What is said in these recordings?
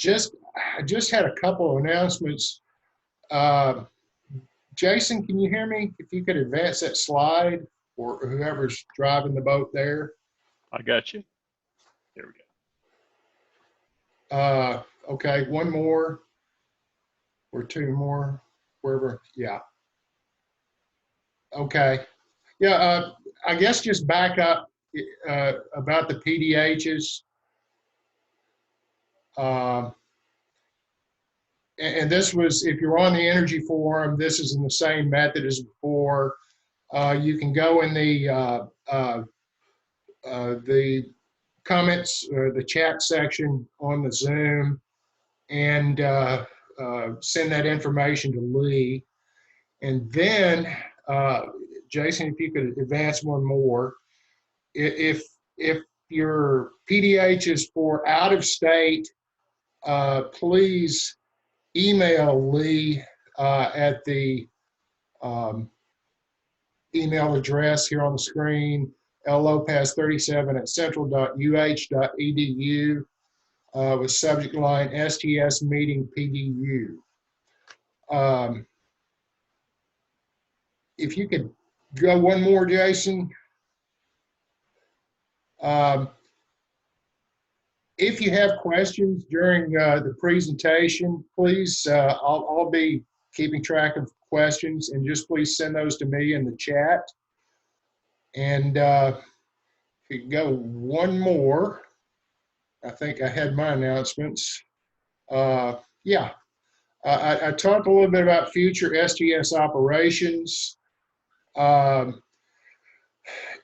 I just had a couple of announcements. Uh, Jason, can you hear me? If you could advance that slide, or whoever's driving the boat there. I got you. There we go. Okay, one more or two more, wherever. Yeah. Okay. Yeah, I guess just back up about the PDHs. And this was, if you're on the Energy Forum, this is in the same method as before. You can go in the comments or the chat section on the Zoom and send that information to Lee. And then, Jason, if you could advance one more. If your PDH is for out of state, please email Lee at the email address here on the screen,llopez37@central.uh.edu with subject line STS meeting PDU. If you could go one more, Jason. If you have questions during the presentation, please, I'll be keeping track of questions, and just please send those to me in the chat. And if you could go one more, I think I had my announcements. Yeah, I talked a little bit about future STS operations.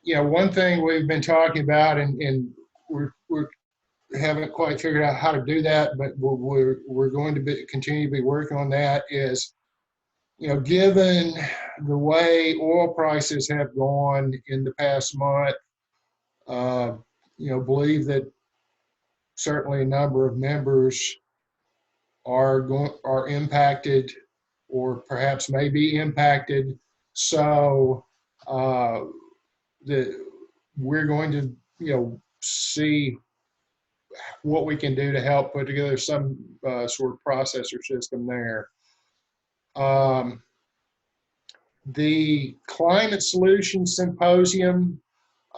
You know, one thing we've been talking about, and we haven't quite figured out how to do that, but we're going to continue to be working on that, is, you know, given the way oil prices have gone in the past month, you know, believe that certainly a number of members are impacted, or perhaps may be impacted. So we're going to, you know, see what we can do to help put together some sort of processor system there. The Climate Solutions Symposium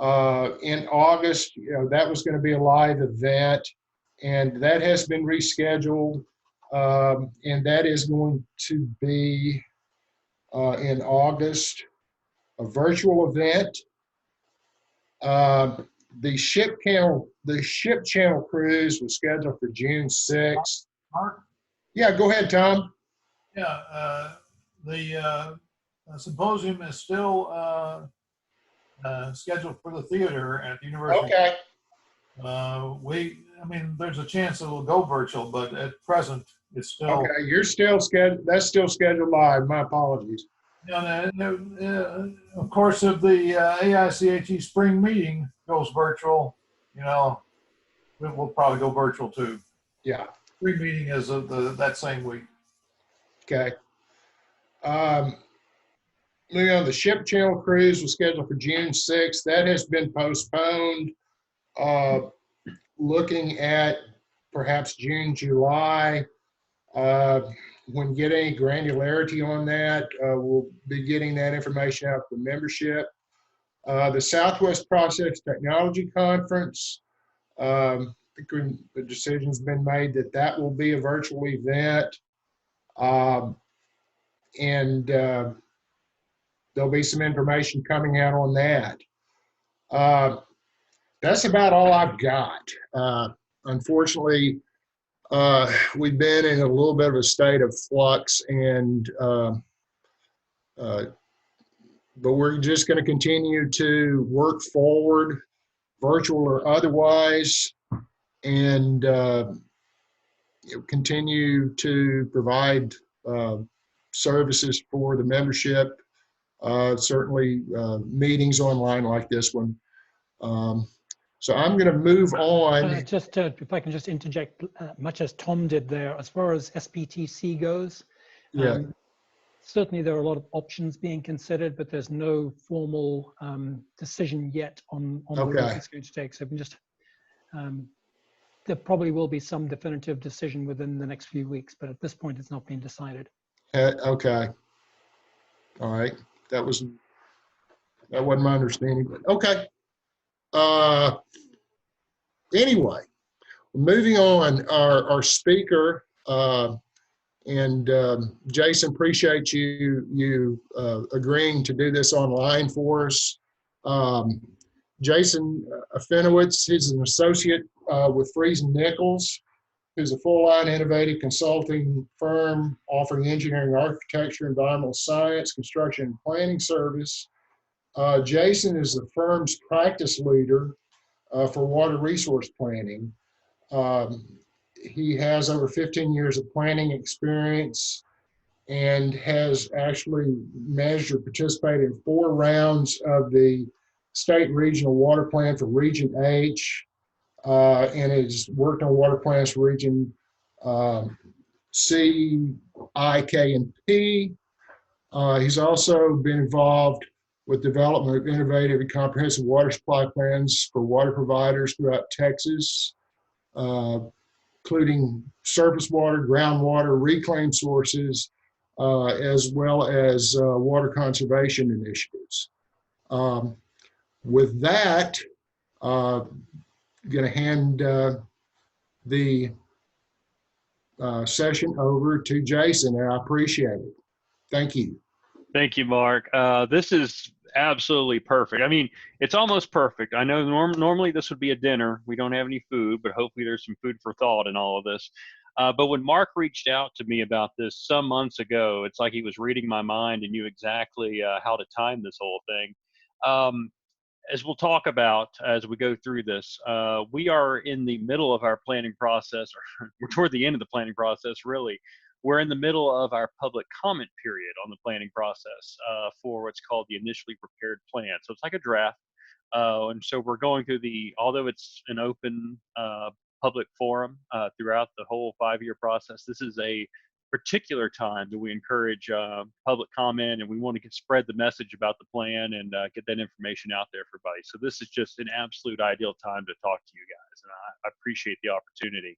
in August, you know, that was going to be a live event, and that has been rescheduled, and that is going to be in August, a virtual event. The ship channel cruise was scheduled for June 6th. Mark? Yeah, go ahead, Tom. Yeah, the symposium is still scheduled for the theater at the university. Okay. I mean, there's a chance it'll go virtual, but at present, it's still. Okay, you're still scheduled. That's still scheduled live. My apologies. Yeah, of course, if the AICHE spring meeting goes virtual, you know, we'll probably go virtual too. Yeah. Spring meeting is that same week. Okay. Moving on, the ship channel cruise was scheduled for June 6th. That has been postponed. Looking at perhaps June, July. When we get any granularity on that, we'll be getting that information out to the membership. The Southwest Process Technology Conference, I think the decision's been made that that will be a virtual event. And there'll be some information coming out on that. That's about all I've got. Unfortunately, we've been in a little bit of a state of flux, and but we're just going to continue to work forward, virtual or otherwise, and continue to provide services for the membership. Certainly meetings online like this one. So I'm going to move on. If I can just interject, much as Tom did there, as far as SPTC goes, yeah. Certainly there are a lot of options being considered, but there's no formal decision yet on the route it's going to take. So we can just there probably will be some definitive decision within the next few weeks, but at this point, it's not been decided. Okay. All right. That wasn't my understanding, but okay. Anyway, moving on, our speaker, and Jason, appreciate you agreeing to do this online for us. Jason Afenowitz, he's an associate with Friesen Nichols, who's a full-line innovative consulting firm offering engineering, architecture, environmental science, construction, and planning service. Jason is the firm's practice leader for water resource planning. He has over 15 years of planning experience and has actually managed or participated in 4 rounds of the state and regional water plan for Region H, and has worked on water plans for Region C, I, K, and P. He's also been involved with development of innovative and comprehensive water supply plans for water providers throughout Texas, including surface water, groundwater, reclaimed sources, as well as water conservation initiatives. With that, I'm going to hand the session over to Jason, and I appreciate it. Thank you. Thank you, Mark. This is absolutely perfect. I mean, it's almost perfect. I know normally this would be a dinner. We don't have any food, but hopefully there's some food for thought in all of this. But when Mark reached out to me about this some months ago, it's like he was reading my mind and knew exactly how to time this whole thing. As we'll talk about as we go through this, we are in the middle of our planning process, or we're toward the end of the planning process, really. We're in the middle of our public comment period on the planning process for what's called the initially prepared plan. So it's like a draft. And so we're going through although it's an open public forum throughout the whole 5-year process, this is a particular time that we encourage public comment, and we want to spread the message about the plan and get that information out there for everybody. So this is just an absolute ideal time to talk to you guys, and I appreciate the opportunity.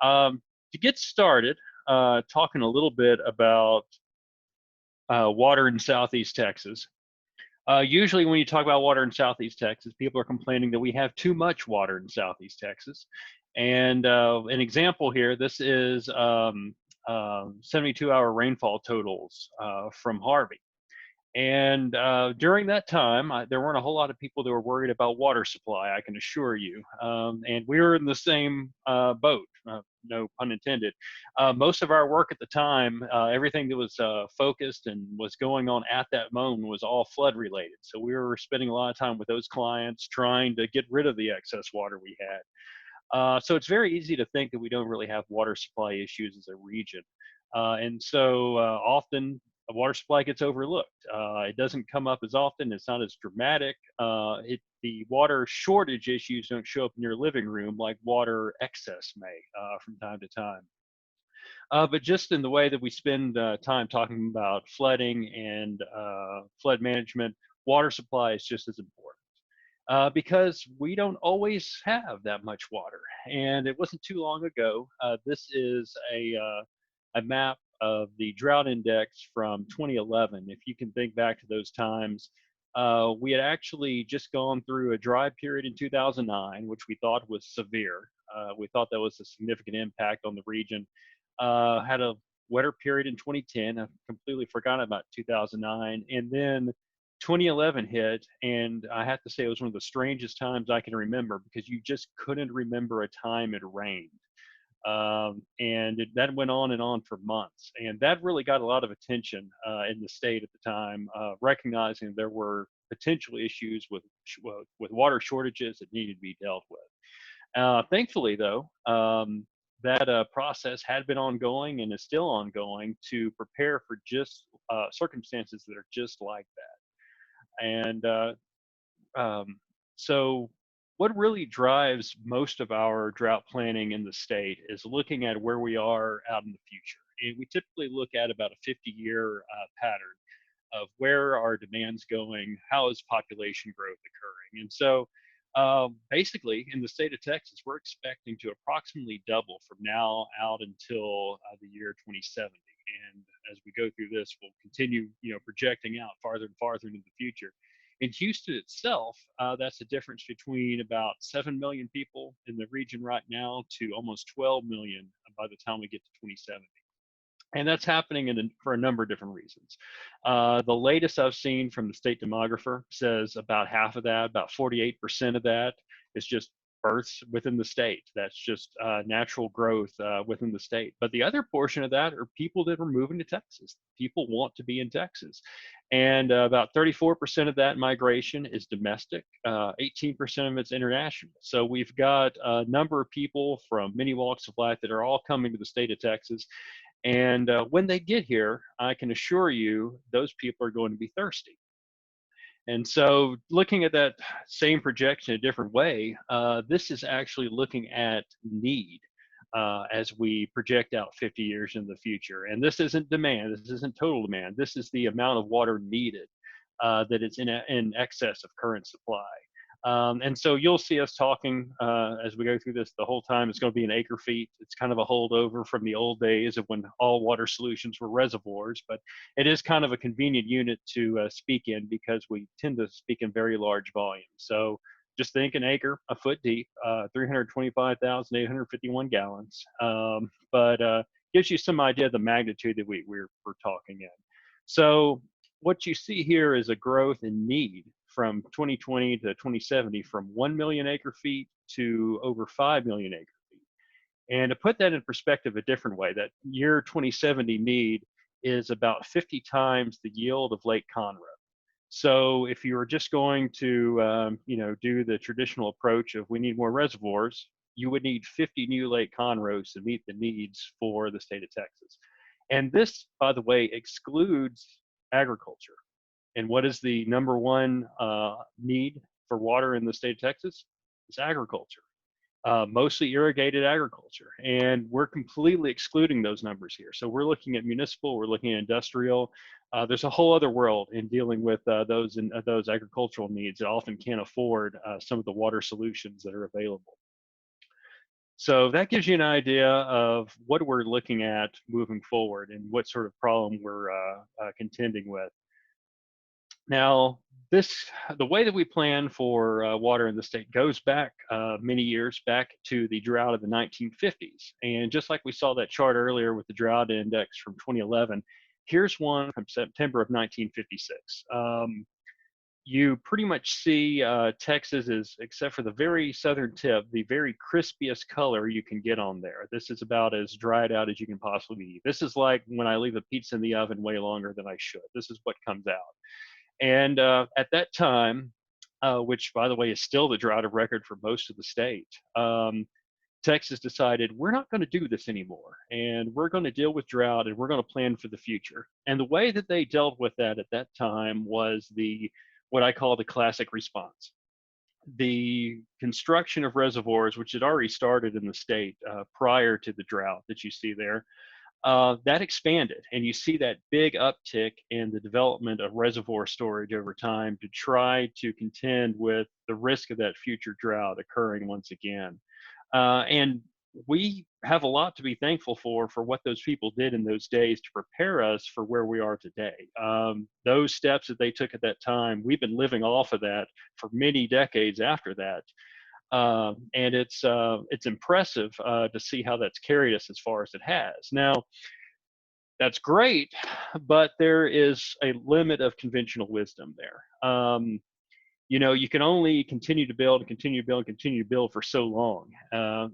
To get started, talking a little bit about water in Southeast Texas. Usually when you talk about water in Southeast Texas, people are complaining that we have too much water in Southeast Texas. And an example here, this is 72-hour rainfall totals from Harvey. And during that time, there weren't a whole lot of people that were worried about water supply, I can assure you. And we were in the same boat, no pun intended. Most of our work at the time, everything that was focused and was going on at that moment was all flood related. So we were spending a lot of time with those clients trying to get rid of the excess water we had. So it's very easy to think that we don't really have water supply issues as a region. And so often water supply gets overlooked. It doesn't come up as often. It's not as dramatic. The water shortage issues don't show up in your living room like water excess may from time to time. But just in the way that we spend time talking about flooding and flood management, water supply is just as important. Because we don't always have that much water. And it wasn't too long ago. This is a map of the drought index from 2011. If you can think back to those times, we had actually just gone through a dry period in 2009, which we thought was severe. We thought that was a significant impact on the region. Had a wetter period in 2010. I completely forgot about 2009. And then 2011 hit, and I have to say it was one of the strangest times I can remember, because you just couldn't remember a time it rained. And that went on and on for months. And that really got a lot of attention in the state at the time, recognizing there were potential issues with water shortages that needed to be dealt with. Thankfully, though, that process had been ongoing and is still ongoing to prepare for just circumstances that are just like that. And so what really drives most of our drought planning in the state is looking at where we are out in the future. And we typically look at about a 50-year pattern of where are demands going, how is population growth occurring. And so Basically, in the state of Texas, we're expecting to approximately double from now out until the year 2070. And as we go through this, we'll continue, projecting out farther and farther into the future. In Houston itself, that's a difference between about 7 million people in the region right now to almost 12 million by the time we get to 2070. And that's happening for a number of different reasons. The latest I've seen from the state demographer says about half of that, about 48% of that, is just births within the state. That's just natural growth within the state. But the other portion of that are people that are moving to Texas. People want to be in Texas. And about 34% of that migration is domestic, 18% of it's international. So we've got a number of people from many walks of life that are all coming to the state of Texas. And when they get here, I can assure you those people are going to be thirsty. And so looking at that same projection a different way, this is actually looking at need as we project out 50 years in the future. And this isn't demand, this isn't total demand, this is the amount of water needed that is in excess of current supply. And so you'll see us talking as we go through this the whole time. It's going to be an acre feet. It's kind of a holdover from the old days of when all water solutions were reservoirs, but it is kind of a convenient unit to speak in because we tend to speak in very large volumes. So just think an acre, a foot deep, 325,851 gallons, but gives you some idea of the magnitude that we're talking in. So what you see here is a growth in need from 2020 to 2070 from 1 million acre feet to over 5 million acre feet. And to put that in perspective a different way, that year 2070 need is about 50 times the yield of Lake Conroe. So if you were just going to, do the traditional approach of we need more reservoirs, you would need 50 new Lake Conroes to meet the needs for the state of Texas. And this, by the way, excludes agriculture. And what is the number one need for water in the state of Texas? It's agriculture, mostly irrigated agriculture. And we're completely excluding those numbers here. So we're looking at municipal, we're looking at industrial. There's a whole other world in dealing with those agricultural needs that often can't afford some of the water solutions that are available. So that gives you an idea of what we're looking at moving forward and what sort of problem we're contending with. Now, the way that we plan for water in the state goes back many years, back to the drought of the 1950s. And just like we saw that chart earlier with the drought index from 2011, here's one from September of 1956. You pretty much see Texas is, except for the very southern tip, the very crispiest color you can get on there. This is about as dried out as you can possibly be. This is like when I leave a pizza in the oven way longer than I should. This is what comes out. And at that time, which by the way is still the drought of record for most of the state, Texas decided we're not going to do this anymore, and we're going to deal with drought, and we're going to plan for the future. And the way that they dealt with that at that time was what I call the classic response. The construction of reservoirs, which had already started in the state prior to the drought that you see there, that expanded, and you see that big uptick in the development of reservoir storage over time to try to contend with the risk of that future drought occurring once again. And we have a lot to be thankful for what those people did in those days to prepare us for where we are today. Those steps that they took at that time, we've been living off of that for many decades after that. And it's impressive to see how that's carried us as far as it has. Now, that's great, but there is a limit of conventional wisdom there. You can only continue to build and continue to build and continue to build for so long,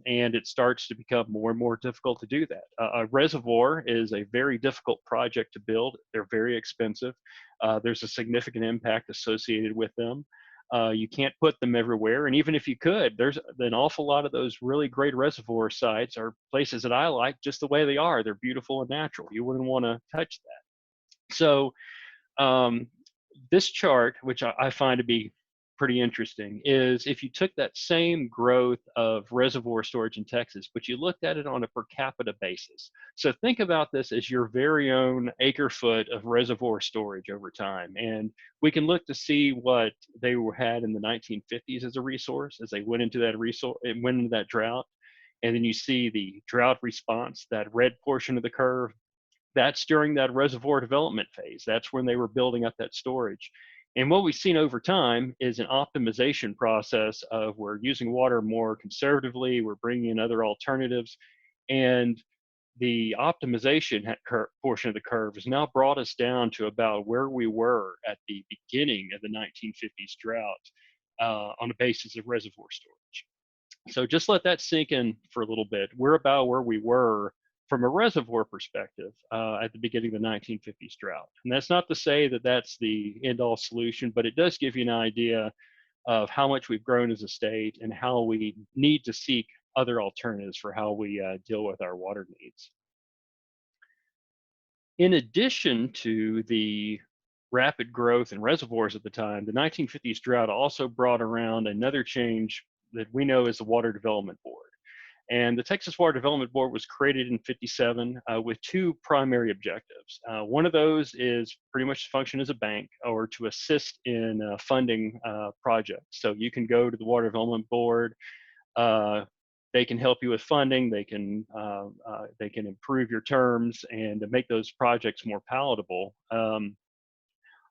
and it starts to become more and more difficult to do that. A reservoir is a very difficult project to build. They're very expensive. There's a significant impact associated with them. You can't put them everywhere, and even if you could, there's an awful lot of those really great reservoir sites are places that I like just the way they are. They're beautiful and natural. You wouldn't want to touch that. So this chart, which I find to be pretty interesting is if you took that same growth of reservoir storage in Texas, but you looked at it on a per capita basis. So think about this as your very own acre foot of reservoir storage over time. And we can look to see what they had in the 1950s as a resource as they went into that drought. And then you see the drought response, that red portion of the curve. That's during that reservoir development phase. That's when they were building up that storage. And what we've seen over time is an optimization process of we're using water more conservatively, we're bringing in other alternatives, and the optimization portion of the curve has now brought us down to about where we were at the beginning of the 1950s drought on the basis of reservoir storage. So just let that sink in for a little bit. We're about where we were from a reservoir perspective at the beginning of the 1950s drought. And that's not to say that that's the end-all solution, but it does give you an idea of how much we've grown as a state and how we need to seek other alternatives for how we deal with our water needs. In addition to the rapid growth in reservoirs at the time, the 1950s drought also brought around another change that we know as the Water Development Board. And the Texas Water Development Board was created in '57 with two primary objectives. One of those is pretty much to function as a bank or to assist in funding projects. So you can go to the Water Development Board. They can help you with funding. They can improve your terms and make those projects more palatable.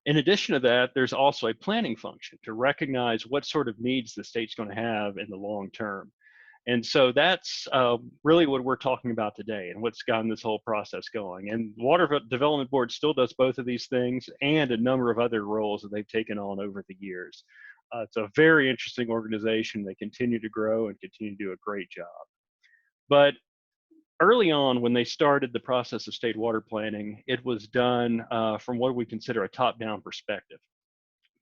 In addition to that, there's also a planning function to recognize what sort of needs the state's going to have in the long term. And so that's really what we're talking about today and what's gotten this whole process going. And Water Development Board still does both of these things and a number of other roles that they've taken on over the years. It's a very interesting organization. They continue to grow and continue to do a great job. But early on, when they started the process of state water planning, it was done from what we consider a top-down perspective.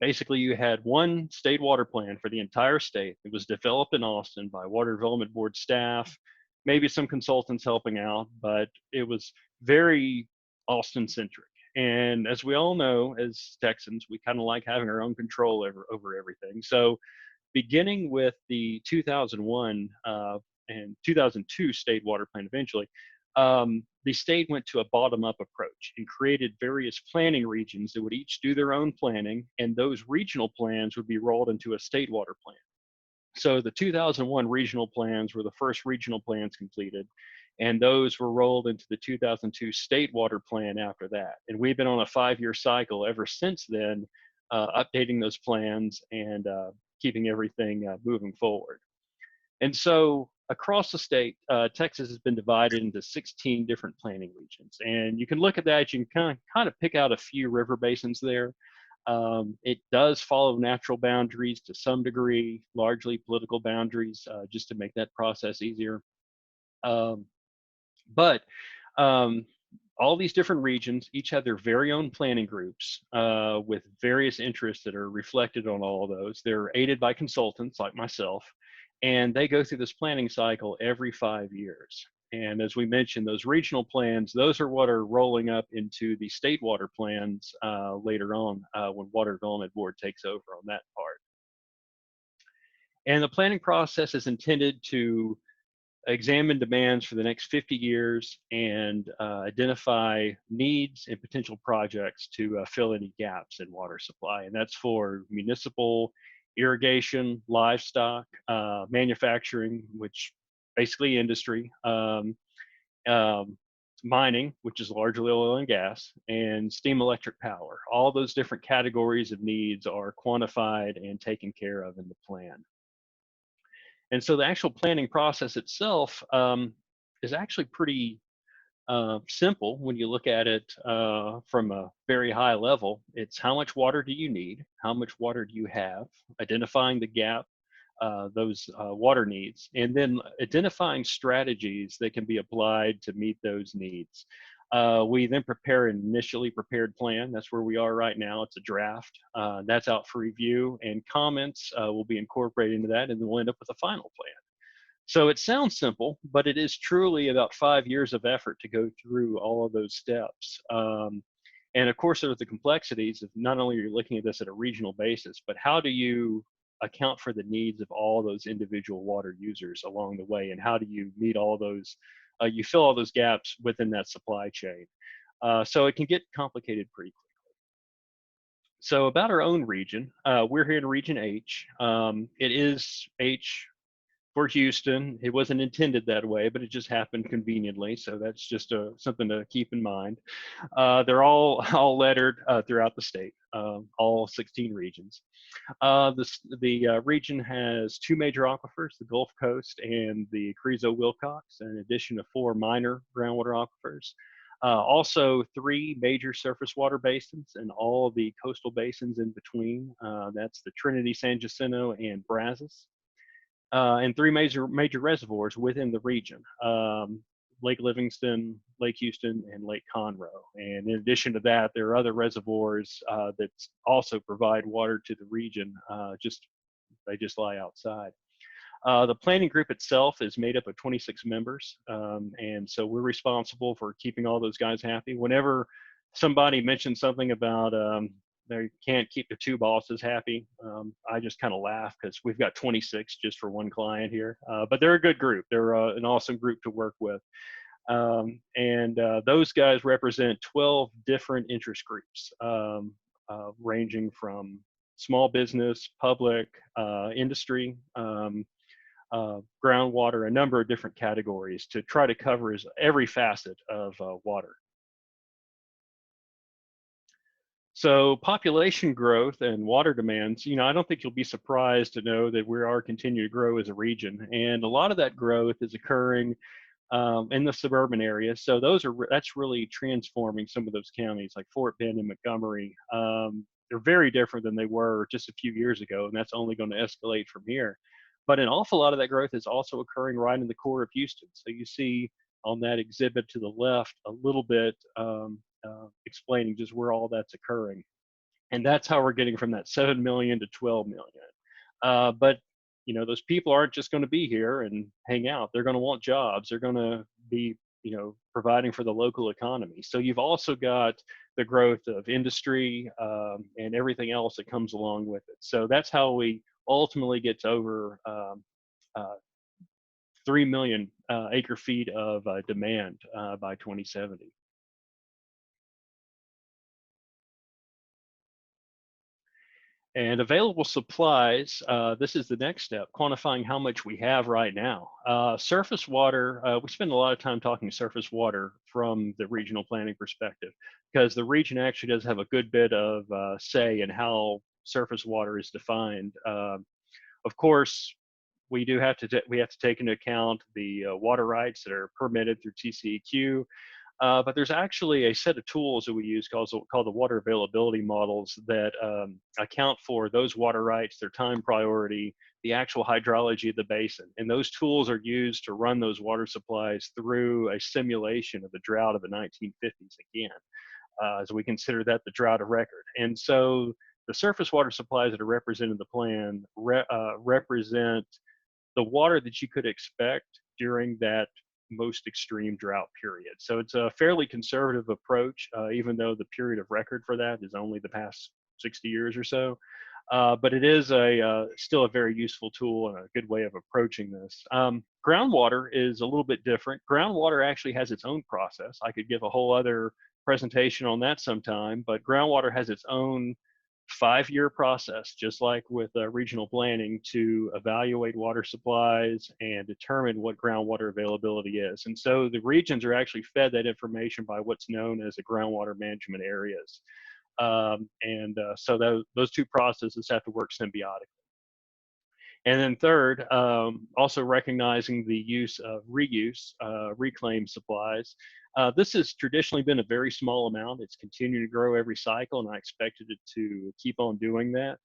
Basically, you had one state water plan for the entire state. It was developed in Austin by Water Development Board staff, maybe some consultants helping out, but it was very Austin-centric. And as we all know, as Texans, we kind of like having our own control over everything. So beginning with the 2001 and 2002 state water plan eventually, the state went to a bottom-up approach and created various planning regions that would each do their own planning, and those regional plans would be rolled into a state water plan. So the 2001 regional plans were the first regional plans completed, and those were rolled into the 2002 state water plan after that. And we've been on a 5-year cycle ever since then, updating those plans and keeping everything moving forward. And so across the state, Texas has been divided into 16 different planning regions. And you can look at that, you can kind of pick out a few river basins there. It does follow natural boundaries to some degree, largely political boundaries, just to make that process easier. But all these different regions each have their very own planning groups with various interests that are reflected on all of those. They're aided by consultants like myself, and they go through this planning cycle every 5 years. And as we mentioned, those regional plans, those are what are rolling up into the state water plans later on when Water Development Board takes over on that part. And the planning process is intended to examine demands for the next 50 years and identify needs and potential projects to fill any gaps in water supply. And that's for municipal, irrigation, livestock, manufacturing, which basically industry, mining, which is largely oil and gas, and steam electric power. All those different categories of needs are quantified and taken care of in the plan. And so the actual planning process itself is actually pretty simple when you look at it from a very high level. It's how much water do you need? How much water do you have? Identifying the gap, those water needs, and then identifying strategies that can be applied to meet those needs. We then prepare an initially prepared plan. That's where we are right now. It's a draft. That's out for review, and comments will be incorporated into that, and then we'll end up with a final plan. So it sounds simple, but it is truly about 5 years of effort to go through all of those steps. And of course, there's the complexities of not only are you looking at this at a regional basis, but how do you account for the needs of all those individual water users along the way, and how do you meet all those, you fill all those gaps within that supply chain. So it can get complicated pretty quickly. So about our own region, we're here in Region H. It is H for Houston. It wasn't intended that way, but it just happened conveniently. So that's just something to keep in mind. They're all lettered throughout the state, all 16 regions. The region has 2 major aquifers, the Gulf Coast and the Carrizo-Wilcox, in addition to 4 minor groundwater aquifers. Also 3 major surface water basins and all the coastal basins in between. That's the Trinity, San Jacinto, and Brazos. And 3 major reservoirs within the region. Lake Livingston, Lake Houston, and Lake Conroe. And in addition to that, there are other reservoirs that also provide water to the region. They just lie outside. The planning group itself is made up of 26 members. And so we're responsible for keeping all those guys happy. Whenever somebody mentions something about they can't keep the 2 bosses happy, I just kind of laugh, because we've got 26 just for one client here. But they're a good group. They're an awesome group to work with. And those guys represent 12 different interest groups, ranging from small business, public, industry, groundwater, a number of different categories to try to cover every facet of water. So population growth and water demands, I don't think you'll be surprised to know that we are continuing to grow as a region. And a lot of that growth is occurring in the suburban areas. So that's really transforming some of those counties like Fort Bend and Montgomery. They're very different than they were just a few years ago, and that's only going to escalate from here. But an awful lot of that growth is also occurring right in the core of Houston. So you see on that exhibit to the left a little bit explaining just where all that's occurring. And that's how we're getting from that 7 million to 12 million. But those people aren't just going to be here and hang out. They're going to want jobs. They're going to be, providing for the local economy. So you've also got the growth of industry and everything else that comes along with it. So that's how we ultimately get to over 3 million acre feet of demand by 2070. And available supplies, this is the next step, quantifying how much we have right now. Surface water, we spend a lot of time talking surface water from the regional planning perspective, because the region actually does have a good bit of say in how surface water is defined. Of course, we have to take into account the water rights that are permitted through TCEQ. But there's actually a set of tools that we use called the water availability models that account for those water rights, their time priority, the actual hydrology of the basin. And those tools are used to run those water supplies through a simulation of the drought of the 1950s again, as we consider that the drought of record. And so the surface water supplies that are represented in the plan represent the water that you could expect during that most extreme drought period. So it's a fairly conservative approach, even though the period of record for that is only the past 60 years or so. But it is still a very useful tool and a good way of approaching this. Groundwater is a little bit different. Groundwater actually has its own process. I could give a whole other presentation on that sometime, but groundwater has its own 5-year process, just like with regional planning, to evaluate water supplies and determine what groundwater availability is. And so the regions are actually fed that information by what's known as the groundwater management areas. So those 2 processes have to work symbiotically. And then third, also recognizing the use of reuse, reclaimed supplies. This has traditionally been a very small amount. It's continuing to grow every cycle, and I expected it to keep on doing that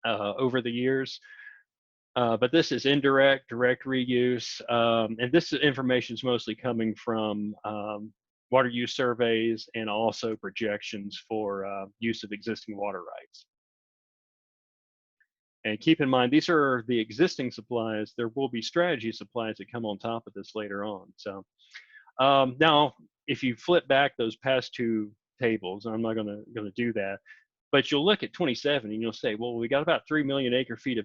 over the years. But this is indirect, direct reuse, and this information is mostly coming from water use surveys and also projections for use of existing water rights. And keep in mind, these are the existing supplies. There will be strategy supplies that come on top of this later on. So now, if you flip back those past 2 tables, I'm not going to do that. But you'll look at 27 and you'll say, well, we got about 3 million acre feet of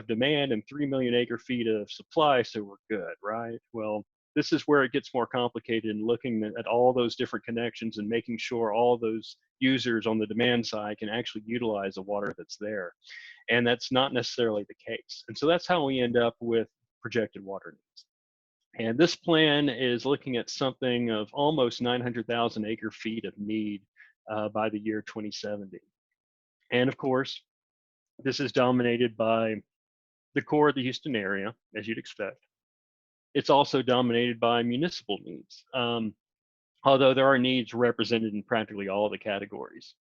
demand and 3 million acre feet of supply, so we're good, right? Well, this is where it gets more complicated in looking at all those different connections and making sure all those users on the demand side can actually utilize the water that's there. And that's not necessarily the case. And so that's how we end up with projected water needs. And this plan is looking at something of almost 900,000 acre feet of need by the year 2070. And of course, this is dominated by the core of the Houston area, as you'd expect. It's also dominated by municipal needs, although there are needs represented in practically all of the categories.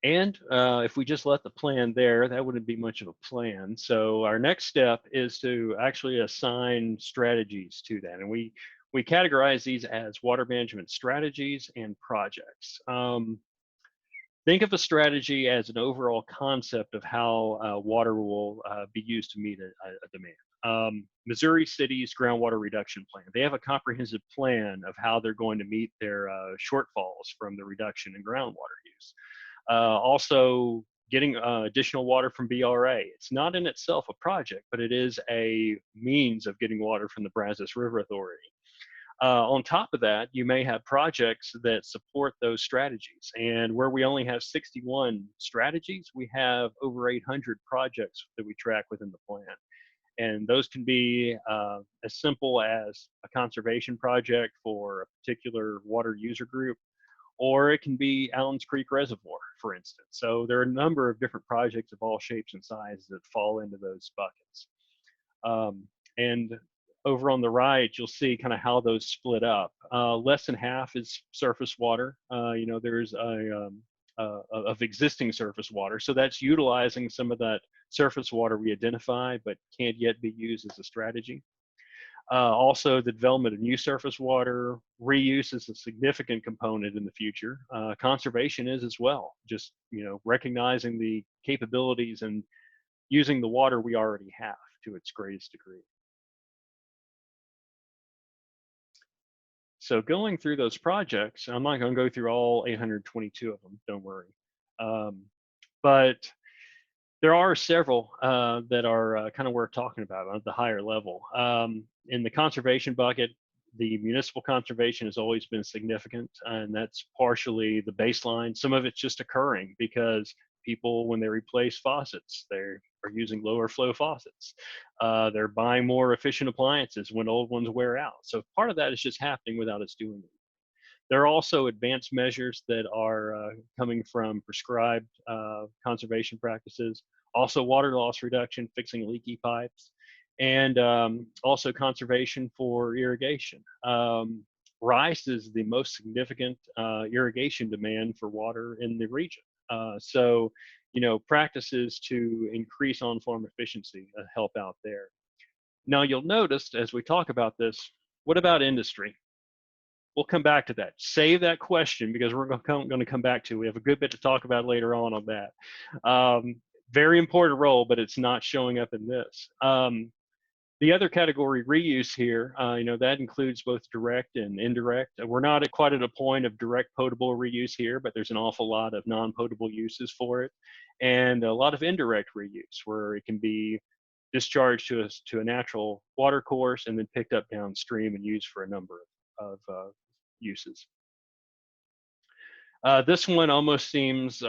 And if we just let the plan there, that wouldn't be much of a plan. So our next step is to actually assign strategies to that. And we categorize these as water management strategies and projects. Think of a strategy as an overall concept of how water will be used to meet a demand. Missouri City's groundwater reduction plan. They have a comprehensive plan of how they're going to meet their shortfalls from the reduction in groundwater use. Also, getting additional water from BRA. It's not in itself a project, but it is a means of getting water from the Brazos River Authority. On top of that, you may have projects that support those strategies. And where we only have 61 strategies, we have over 800 projects that we track within the plan. And those can be as simple as a conservation project for a particular water user group, or it can be Allen's Creek Reservoir, for instance. So there are a number of different projects of all shapes and sizes that fall into those buckets. And over on the right, you'll see kind of how those split up. Less than half is surface water. There's of existing surface water. So that's utilizing some of that surface water we identify, but can't yet be used as a strategy. Also, the development of new surface water, reuse is a significant component in the future. Conservation is as well, just recognizing the capabilities and using the water we already have to its greatest degree. So going through those projects, I'm not going to go through all 822 of them, don't worry. But there are several that are kind of worth talking about at the higher level. In the conservation bucket, the municipal conservation has always been significant, and that's partially the baseline. Some of it's just occurring because people, when they replace faucets, they are using lower flow faucets. They're buying more efficient appliances when old ones wear out. So part of that is just happening without us doing it. There are also advanced measures that are coming from prescribed conservation practices, also water loss reduction, fixing leaky pipes, and also conservation for irrigation. Rice is the most significant irrigation demand for water in the region. So, practices to increase on-farm efficiency help out there. Now, you'll notice as we talk about this, what about industry? We'll come back to that. Save that question because we're going to come back to it. We have a good bit to talk about later on that. Very important role, but it's not showing up in this. The other category, reuse here, that includes both direct and indirect. We're not quite at a point of direct potable reuse here, but there's an awful lot of non-potable uses for it, and a lot of indirect reuse where it can be discharged to a natural water course and then picked up downstream and used for a number of uses. This one almost seems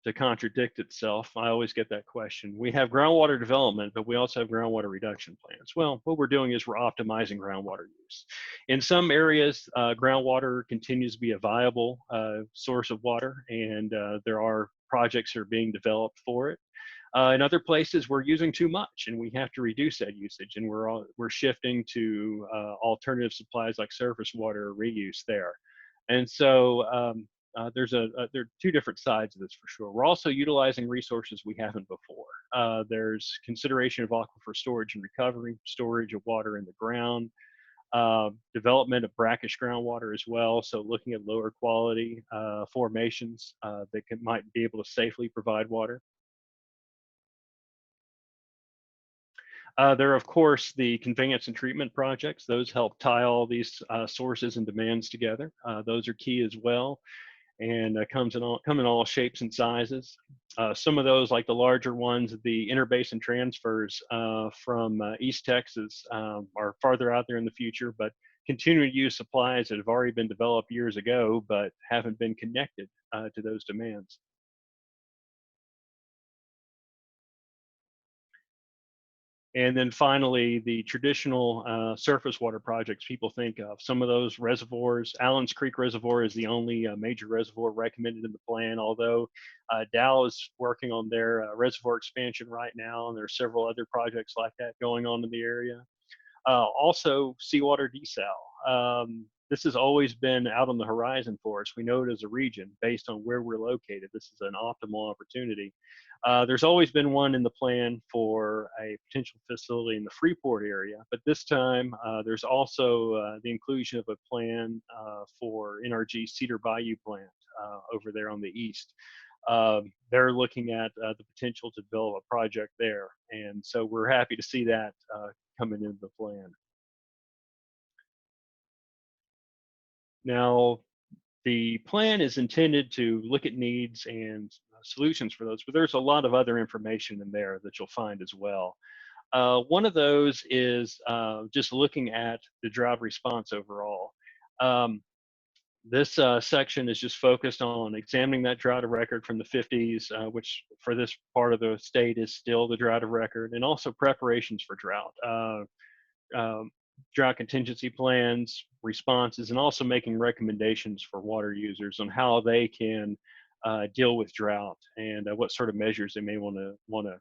to contradict itself. I always get that question. We have groundwater development, but we also have groundwater reduction plans. Well, what we're doing is we're optimizing groundwater use. In some areas, groundwater continues to be a viable source of water, and there are projects that are being developed for it. In other places, we're using too much, and we have to reduce that usage, and we're shifting to alternative supplies like surface water reuse there. And so there are two different sides of this for sure. We're also utilizing resources we haven't before. There's consideration of aquifer storage and recovery, storage of water in the ground, development of brackish groundwater as well. So looking at lower quality formations that might be able to safely provide water. There are, of course, the conveyance and treatment projects. Those help tie all these sources and demands together. Those are key as well, and come in all shapes and sizes. Some of those, like the larger ones, the interbasin transfers from East Texas are farther out there in the future, but continue to use supplies that have already been developed years ago, but haven't been connected to those demands. And then finally, the traditional surface water projects people think of. Some of those reservoirs, Allen's Creek Reservoir is the only major reservoir recommended in the plan, although Dow is working on their reservoir expansion right now, and there are several other projects like that going on in the area. Also, seawater desal. This has always been out on the horizon for us. We know it as a region based on where we're located. This is an optimal opportunity. There's always been one in the plan for a potential facility in the Freeport area, but this time there's also the inclusion of a plan for NRG Cedar Bayou plant over there on the east. They're looking at the potential to develop a project there, and so we're happy to see that coming into the plan. Now, the plan is intended to look at needs and solutions for those, but there's a lot of other information in there that you'll find as well. One of those is just looking at the drought response overall. This section is just focused on examining that drought of record from the 50s, which for this part of the state is still the drought of record, and also preparations for drought. Drought contingency plans, responses, and also making recommendations for water users on how they can deal with drought and what sort of measures they may want to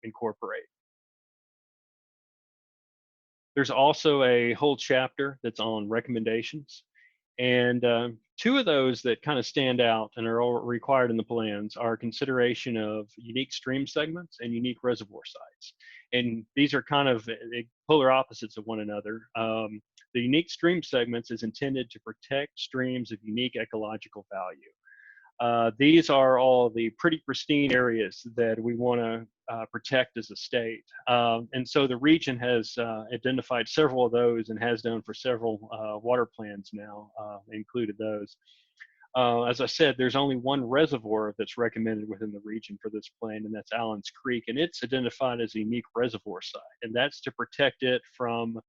incorporate. There's also a whole chapter that's on recommendations, and two of those that kind of stand out and are all required in the plans are consideration of unique stream segments and unique reservoir sites. And these are kind of polar opposites of one another. The unique stream segments is intended to protect streams of unique ecological value. These are all the pretty pristine areas that we want to protect as a state. And so the region has identified several of those and has done for several water plans now, included those. As I said, there's only one reservoir that's recommended within the region for this plan, and that's Allen's Creek, and it's identified as a unique reservoir site, and that's to protect it from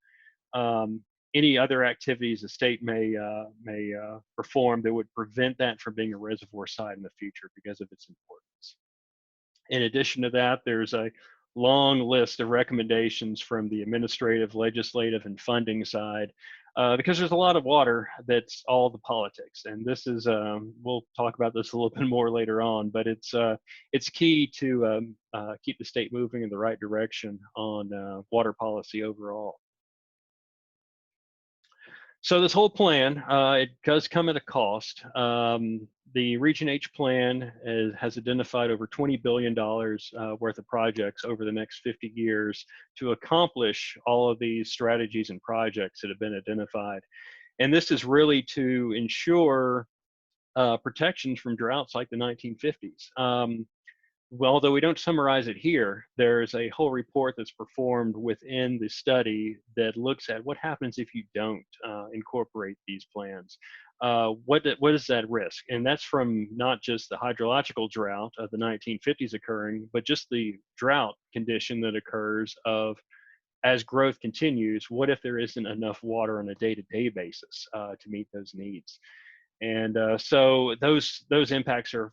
any other activities the state may perform that would prevent that from being a reservoir site in the future because of its importance. In addition to that, there's a long list of recommendations from the administrative, legislative, and funding side because there's a lot of water that's all the politics. And this is, we'll talk about this a little bit more later on, but it's key to keep the state moving in the right direction on water policy overall. So this whole plan, it does come at a cost. The Region H plan has identified over $20 billion worth of projects over the next 50 years to accomplish all of these strategies and projects that have been identified. And this is really to ensure protections from droughts like the 1950s. Well, although we don't summarize it here, there's a whole report that's performed within the study that looks at what happens if you don't incorporate these plans. What is that risk? And that's from not just the hydrological drought of the 1950s occurring, but just the drought condition that occurs of as growth continues, what if there isn't enough water on a day-to-day basis to meet those needs? And so those impacts are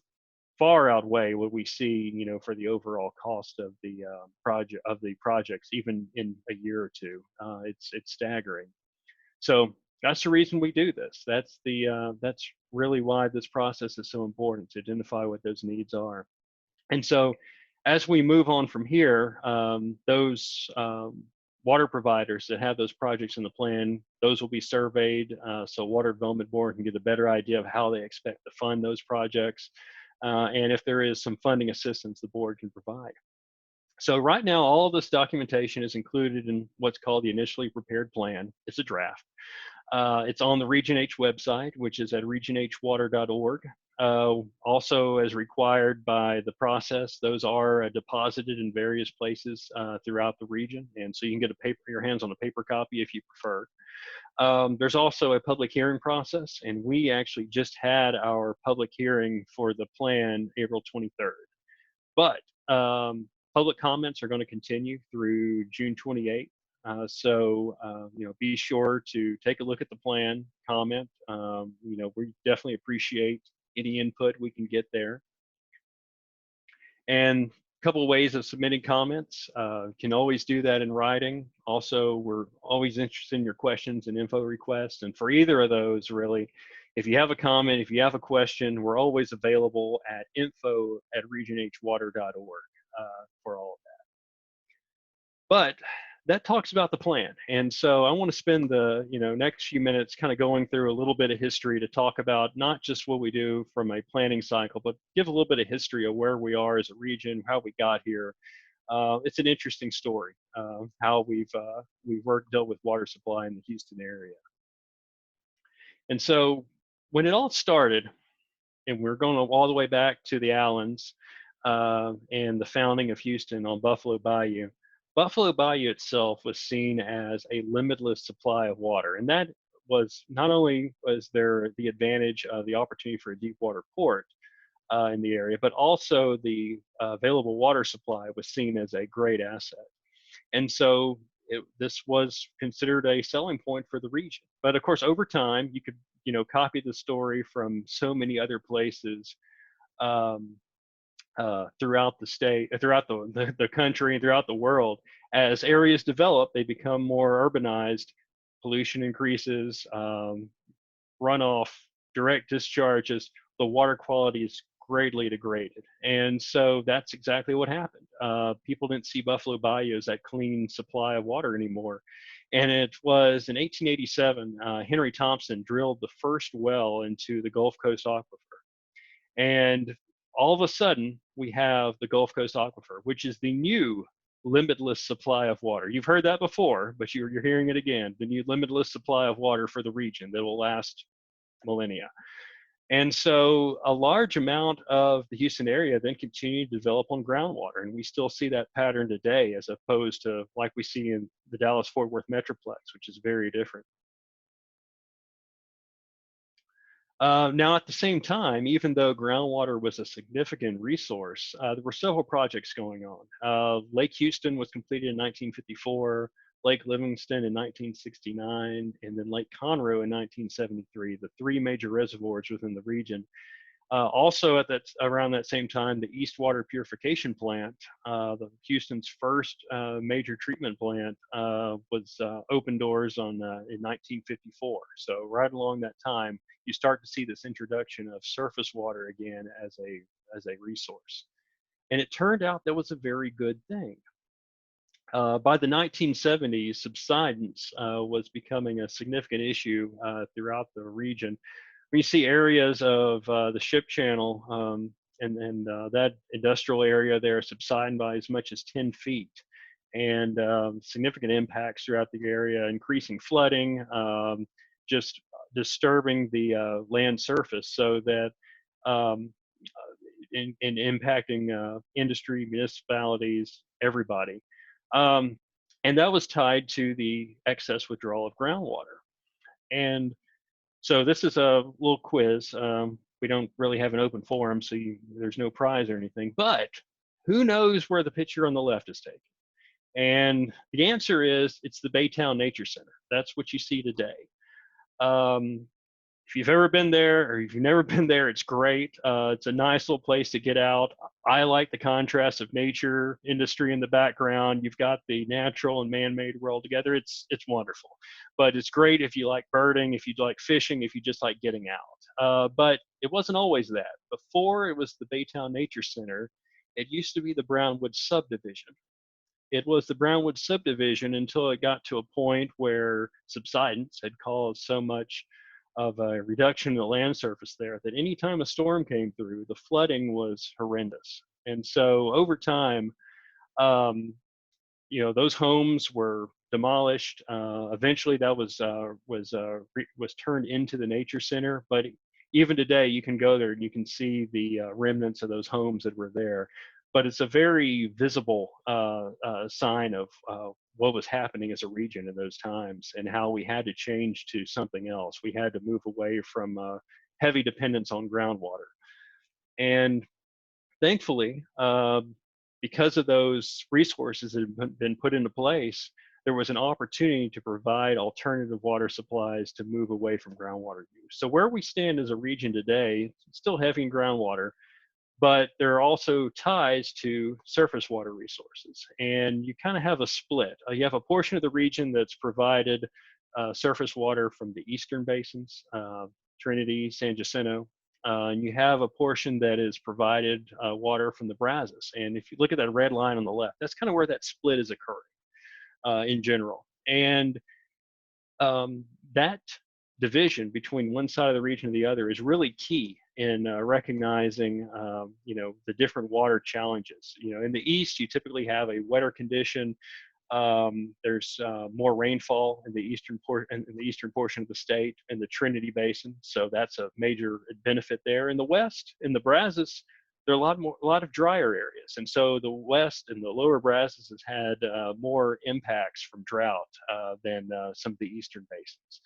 far outweigh what we see, you know, for the overall cost of the projects, even in a year or two. It's staggering. So that's the reason we do this. That's really why this process is so important, to identify what those needs are. And so as we move on from here, those water providers that have those projects in the plan, those will be surveyed so Water Development Board can get a better idea of how they expect to fund those projects. And if there is some funding assistance the board can provide. So right now, all of this documentation is included in what's called the initially prepared plan. It's a draft. It's on the Region H website, which is at regionhwater.org. Also, as required by the process, those are deposited in various places throughout the region, and so you can get your hands on a paper copy if you prefer. There's also a public hearing process, and we actually just had our public hearing for the plan April 23rd. But public comments are going to continue through June 28th. So be sure to take a look at the plan, comment. We definitely appreciate any input we can get there. And a couple of ways of submitting comments. Can always do that in writing. Also, we're always interested in your questions and info requests. And for either of those, really, if you have a comment, if you have a question, we're always available at info@regionhwater.org for all of that. But that talks about the plan. And so I want to spend the next few minutes kind of going through a little bit of history to talk about not just what we do from a planning cycle, but give a little bit of history of where we are as a region, how we got here. It's an interesting story, how we've dealt with water supply in the Houston area. And so when it all started, and we're going all the way back to the Allens and the founding of Houston on Buffalo Bayou. Buffalo Bayou itself was seen as a limitless supply of water. And that was not only was there the advantage of the opportunity for a deep water port in the area, but also the available water supply was seen as a great asset. And so this was considered a selling point for the region. But of course, over time, you could copy the story from so many other places throughout the state, throughout the country, and throughout the world. As areas develop, they become more urbanized, pollution increases, runoff, direct discharges, the water quality is greatly degraded. And so that's exactly what happened. People didn't see Buffalo Bayou as that clean supply of water anymore. And it was in 1887, Henry Thompson drilled the first well into the Gulf Coast Aquifer. And all of a sudden, we have the Gulf Coast Aquifer, which is the new limitless supply of water. You've heard that before, but you're hearing it again, the new limitless supply of water for the region that will last millennia. And so a large amount of the Houston area then continued to develop on groundwater. And we still see that pattern today, as opposed to like we see in the Dallas-Fort Worth Metroplex, which is very different. Now, at the same time, even though groundwater was a significant resource, there were several projects going on. Lake Houston was completed in 1954, Lake Livingston in 1969, and then Lake Conroe in 1973, the three major reservoirs within the region. Also, around that same time, the East Water Purification Plant, Houston's first major treatment plant, was opened doors in 1954. So right along that time, you start to see this introduction of surface water again as a resource. And it turned out that was a very good thing. By the 1970s, subsidence was becoming a significant issue throughout the region. We see areas of the ship channel and that industrial area there subsiding by as much as 10 feet, and significant impacts throughout the area, increasing flooding, just disturbing the land surface, so that in impacting industry, municipalities, everybody. And that was tied to the excess withdrawal of groundwater. And so this is a little quiz. We don't really have an open forum, so there's no prize or anything, but who knows where the picture on the left is taken? And the answer is, it's the Baytown Nature Center. That's what you see today. If you've ever been there, or if you've never been there, it's great. It's a nice little place to get out. I like the contrast of nature, industry in the background. You've got the natural and man-made world together. It's wonderful. But it's great if you like birding, if you like fishing, if you just like getting out. But it wasn't always that. Before it was the Baytown Nature Center, it used to be the Brownwood Subdivision. It was the Brownwood Subdivision until it got to a point where subsidence had caused so much of a reduction in the land surface there that anytime a storm came through, the flooding was horrendous. And so over time, those homes were demolished. Eventually that was turned into the Nature Center, but even today, you can go there and you can see the remnants of those homes that were there. But it's a very visible sign of what was happening as a region in those times and how we had to change to something else. We had to move away from heavy dependence on groundwater. And thankfully, because of those resources that had been put into place, there was an opportunity to provide alternative water supplies to move away from groundwater use. So where we stand as a region today, it's still heavy in groundwater, but there are also ties to surface water resources. And you kind of have a split. You have a portion of the region that's provided surface water from the eastern basins, Trinity, San Jacinto, and you have a portion that is provided water from the Brazos. And if you look at that red line on the left, that's kind of where that split is occurring in general. And that division between one side of the region and the other is really key in recognizing, the different water challenges. In the east, you typically have a wetter condition. There's more rainfall in the eastern portion of the state in the Trinity Basin, so that's a major benefit there. In the west, in the Brazos, there are a lot of drier areas, and so the west and the lower Brazos has had more impacts from drought than some of the eastern basins.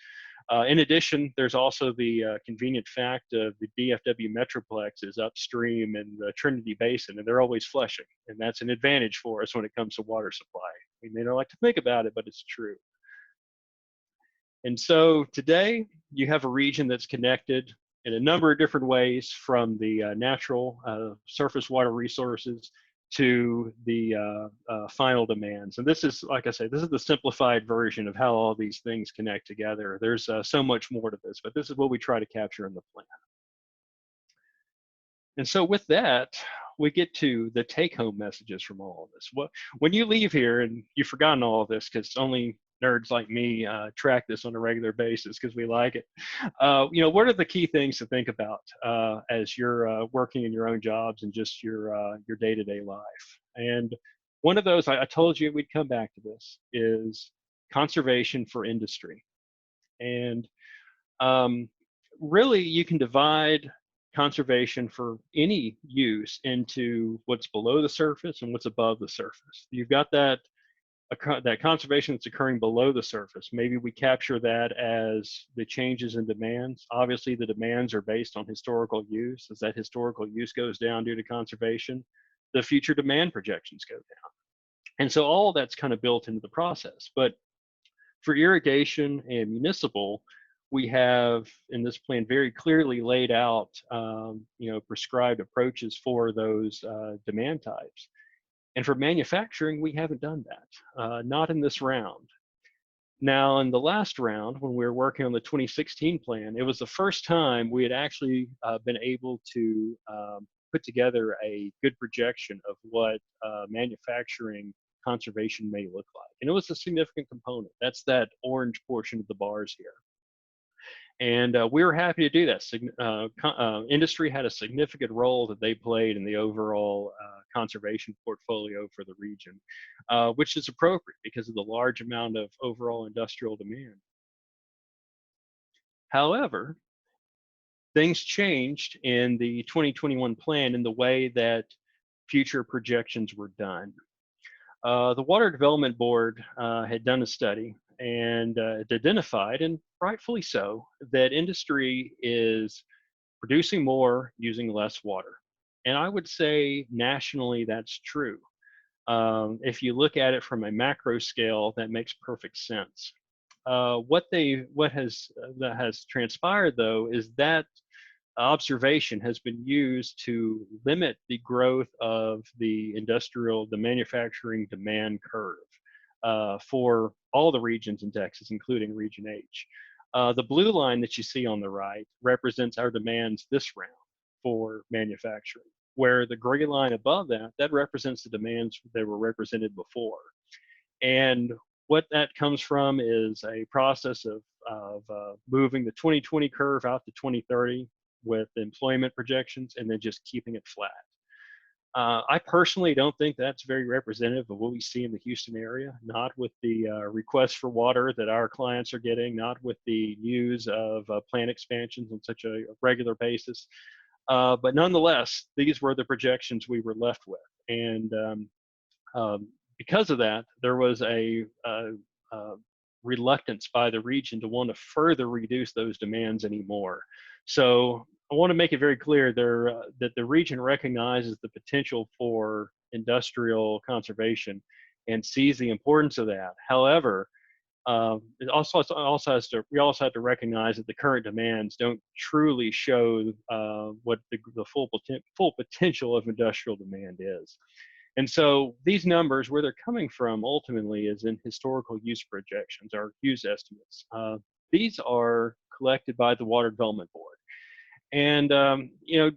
In addition, there's also the convenient fact of the DFW Metroplex is upstream in the Trinity Basin, and they're always flushing, and that's an advantage for us when it comes to water supply. We may not like to think about it, but it's true. And so today, you have a region that's connected in a number of different ways, from the natural surface water resources to the final demands. And this is, like I say, this is the simplified version of how all these things connect together. There's so much more to this, but this is what we try to capture in the plan. And so with that, we get to the take-home messages from all of this. When you leave here and you've forgotten all of this, because only nerds like me track this on a regular basis because we like it. What are the key things to think about as you're working in your own jobs and just your day-to-day life? And one of those, I told you we'd come back to this, is conservation for industry. And really, you can divide conservation for any use into what's below the surface and what's above the surface. You've got that conservation that's occurring below the surface. Maybe we capture that as the changes in demands. Obviously, the demands are based on historical use. As that historical use goes down due to conservation, the future demand projections go down. And so all of that's kind of built into the process. But for irrigation and municipal, we have in this plan very clearly laid out prescribed approaches for those demand types. And for manufacturing, we haven't done that, not in this round. Now, in the last round, when we were working on the 2016 plan, it was the first time we had actually been able to put together a good projection of what manufacturing conservation may look like. And it was a significant component. That's that orange portion of the bars here. And we were happy to do that. Industry had a significant role that they played in the overall conservation portfolio for the region, which is appropriate because of the large amount of overall industrial demand. However, things changed in the 2021 plan in the way that future projections were done. The Water Development Board had done a study, and it identified, and rightfully so, that industry is producing more using less water. And I would say nationally that's true. If you look at it from a macro scale, that makes perfect sense. What has transpired though is that observation has been used to limit the growth of the manufacturing demand curve for all the regions in Texas, including Region H. The blue line that you see on the right represents our demands this round for manufacturing, where the gray line above that represents the demands that were represented before. And what that comes from is a process of moving the 2020 curve out to 2030 with employment projections and then just keeping it flat. I personally don't think that's very representative of what we see in the Houston area, not with the requests for water that our clients are getting, not with the news of plant expansions on such a regular basis. But nonetheless, these were the projections we were left with. And because of that, there was a reluctance by the region to want to further reduce those demands anymore. So I want to make it very clear there that the region recognizes the potential for industrial conservation and sees the importance of that. However, it also we also have to recognize that the current demands don't truly show what the full potential of industrial demand is. And so these numbers, where they're coming from ultimately is in historical use projections or use estimates. These are collected by the Water Development Board. And,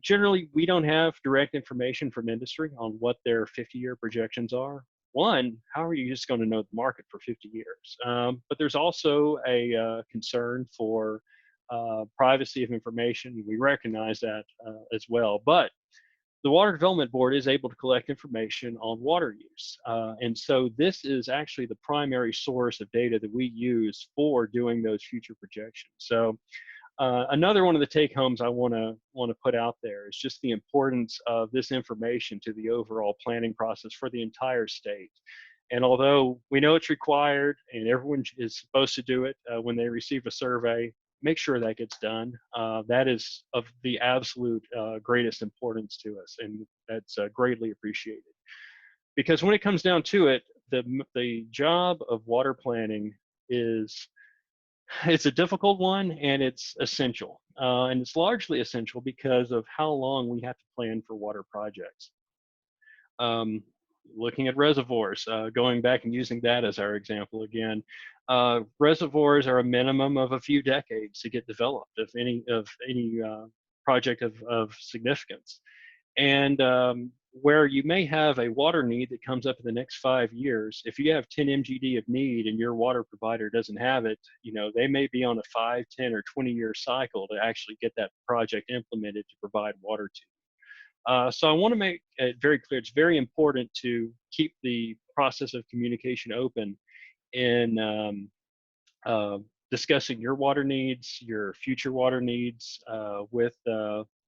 generally we don't have direct information from industry on what their 50-year projections are. One, how are you just going to know the market for 50 years? But there's also a concern for privacy of information. We recognize that as well. But the Water Development Board is able to collect information on water use. And so this is actually the primary source of data that we use for doing those future projections. So another one of the take homes I want to put out there is just the importance of this information to the overall planning process for the entire state. And although we know it's required and everyone is supposed to do it when they receive a survey, make sure that gets done. That is of the absolute greatest importance to us, and that's greatly appreciated. Because when it comes down to it, the job of water planning it's a difficult one, and it's essential. And it's largely essential because of how long we have to plan for water projects. Looking at reservoirs, going back and using that as our example again, reservoirs are a minimum of a few decades to get developed of any project of significance. And where you may have a water need that comes up in the next 5 years, if you have 10 MGD of need and your water provider doesn't have it, they may be on a 5, 10, or 20-year cycle to actually get that project implemented to provide water to. So I want to make it very clear, it's very important to keep the process of communication open in discussing your water needs, your future water needs with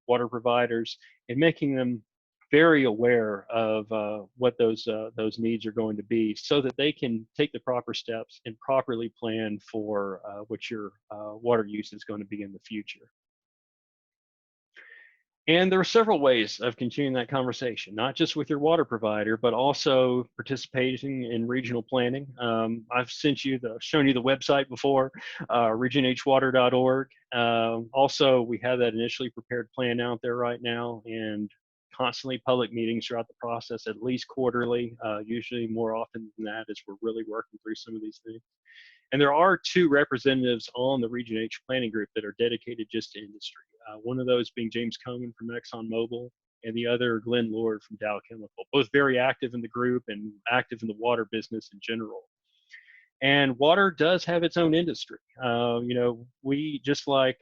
water providers, and making them very aware of what those needs are going to be, so that they can take the proper steps and properly plan for what your water use is going to be in the future. And there are several ways of continuing that conversation, not just with your water provider, but also participating in regional planning. I've shown you the website before, regionhwater.org. Also, we have that initially prepared plan out there right now, and constantly public meetings throughout the process, at least quarterly, usually more often than that, as we're really working through some of these things. And there are 2 representatives on the Region H planning group that are dedicated just to industry. One of those being James Coleman from ExxonMobil, and the other Glenn Lord from Dow Chemical, both very active in the group and active in the water business in general. And water does have its own industry. We just like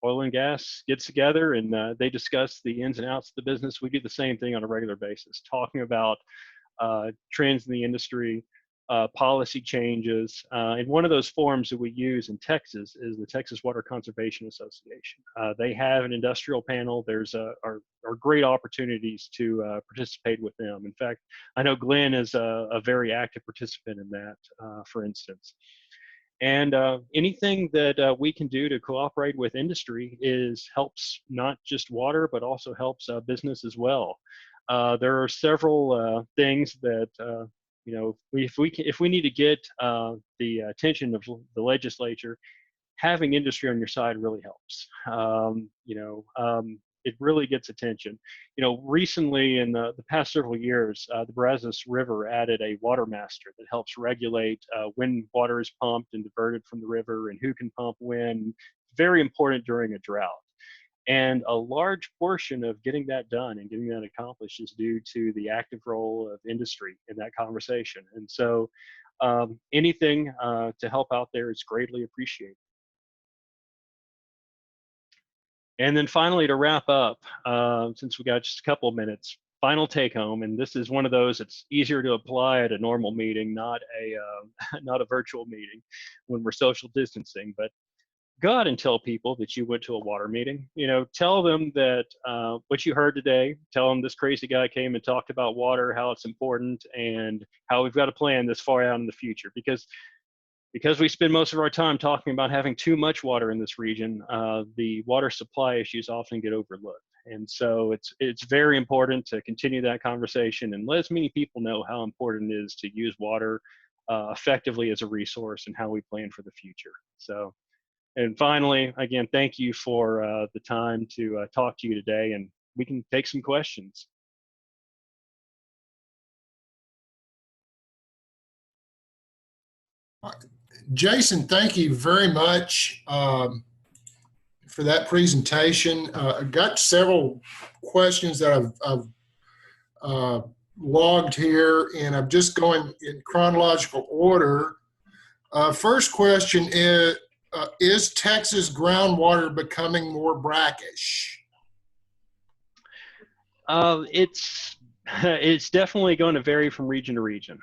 oil and gas gets together and they discuss the ins and outs of the business. We do the same thing on a regular basis, talking about trends in the industry, policy changes. And one of those forums that we use in Texas is the Texas Water Conservation Association. They have an industrial panel. There's are great opportunities to participate with them. In fact, I know Glenn is a very active participant in that, for instance. And anything that we can do to cooperate with industry helps not just water, but also helps business as well. There are several things that if we need to get the attention of the legislature, having industry on your side really helps. It really gets attention. Recently in the past several years, the Brazos River added a water master that helps regulate when water is pumped and diverted from the river and who can pump when. Very important during a drought. And a large portion of getting that done and getting that accomplished is due to the active role of industry in that conversation. And so anything to help out there is greatly appreciated. And then finally, to wrap up, since we got just a couple of minutes, final take home, and this is one of those that's easier to apply at a normal meeting, not a not a virtual meeting when we're social distancing. But go out and tell people that you went to a water meeting. You know, tell them that what you heard today. Tell them this crazy guy came and talked about water, how it's important, and how we've got to plan this far out in the future. Because we spend most of our time talking about having too much water in this region, the water supply issues often get overlooked. And so it's very important to continue that conversation and let as many people know how important it is to use water effectively as a resource and how we plan for the future. So, and finally, again, thank you for the time to talk to you today, and we can take some questions. Jason, thank you very much for that presentation. I've got several questions that I've logged here, and I'm just going in chronological order. First question is Texas groundwater becoming more brackish? It's definitely going to vary from region to region.